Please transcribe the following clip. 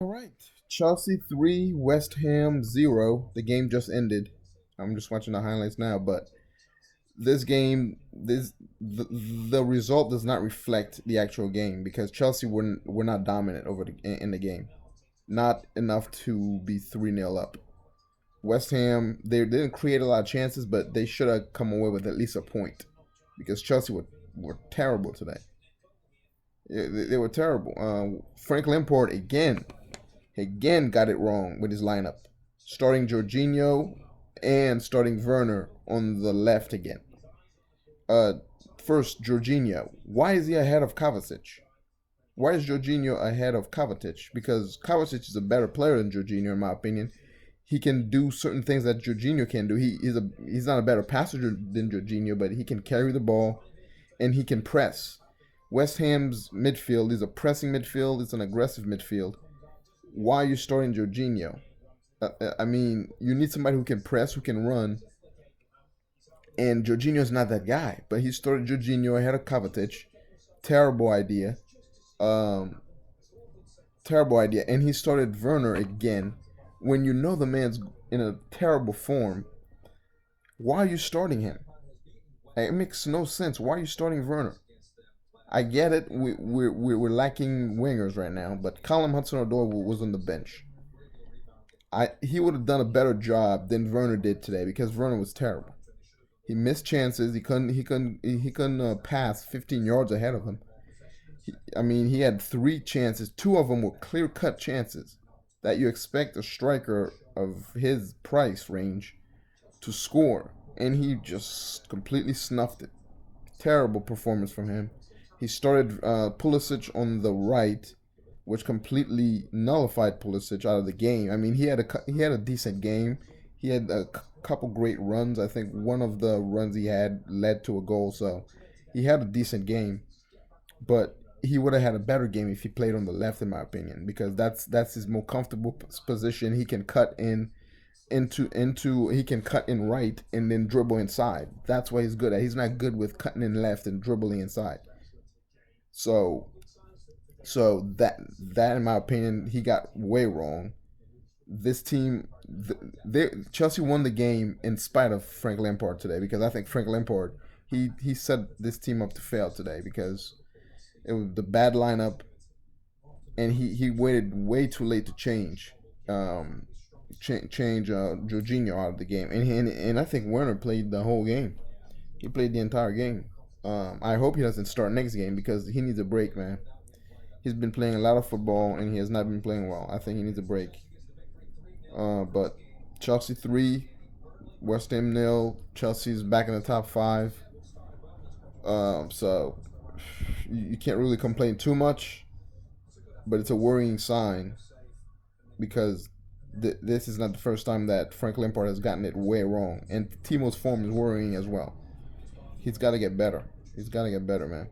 All right. Chelsea 3, West Ham 0. The game just ended. I'm just watching the highlights now, but this game, the result does not reflect the actual game because Chelsea were not dominant in the game. Not enough to be 3-0 up. West Ham, they didn't create a lot of chances, but they should have come away with at least a point because Chelsea were terrible today. They were terrible. Frank Lampard again got it wrong with his lineup, starting Jorginho and starting Werner on the left again. Uh, First Jorginho. Why is he ahead of Kovacic? Why is Jorginho ahead of Kovacic? Because Kovacic is a better player than Jorginho, in my opinion. He can do certain things that Jorginho can do. He's not a better passer than Jorginho, but he can carry the ball and he can press. West Ham's midfield is a pressing midfield. It's an aggressive midfield. Why are you starting Jorginho? I mean, you need somebody who can press, who can run, and Jorginho's not that guy. But he started Jorginho ahead of Kovacic. Terrible idea. Um, Terrible idea. And he started Werner again. When you know the man's in a terrible form, why are you starting him? It makes no sense. Why are you starting Werner? I get it. We're lacking wingers right now, but Callum Hudson-Odoi was on the bench. He would have done a better job than Werner did today because Werner was terrible. He missed chances. He couldn't pass 15 yards ahead of him. I mean, he had three chances. Two of them were clear cut chances that you expect a striker of his price range to score, and he just completely snuffed it. Terrible performance from him. He started Pulisic on the right, which completely nullified Pulisic out of the game. I mean, he had a decent game. He had a couple great runs. I think one of the runs he had led to a goal, so he had a decent game. But he would have had a better game if he played on the left, in my opinion, because that's his more comfortable position. He can cut into he can cut in right and then dribble inside. That's what he's good at. He's not good with cutting in left and dribbling inside. So that in my opinion he got way wrong. This team, Chelsea won the game in spite of Frank Lampard today because I think Frank Lampard he set this team up to fail today because it was the bad lineup and he waited way too late to change Jorginho out of the game and I think Werner played the whole game. He played the entire game. I hope he doesn't start next game because he needs a break, man. He's been playing a lot of football and he has not been playing well. I think he needs a break. But Chelsea 3, West Ham nil. Chelsea's back in the top 5. So you can't really complain too much, but it's a worrying sign because this is not the first time that Frank Lampard has gotten it way wrong, and Timo's form is worrying as well. He's got to get better. He's got to get better, man.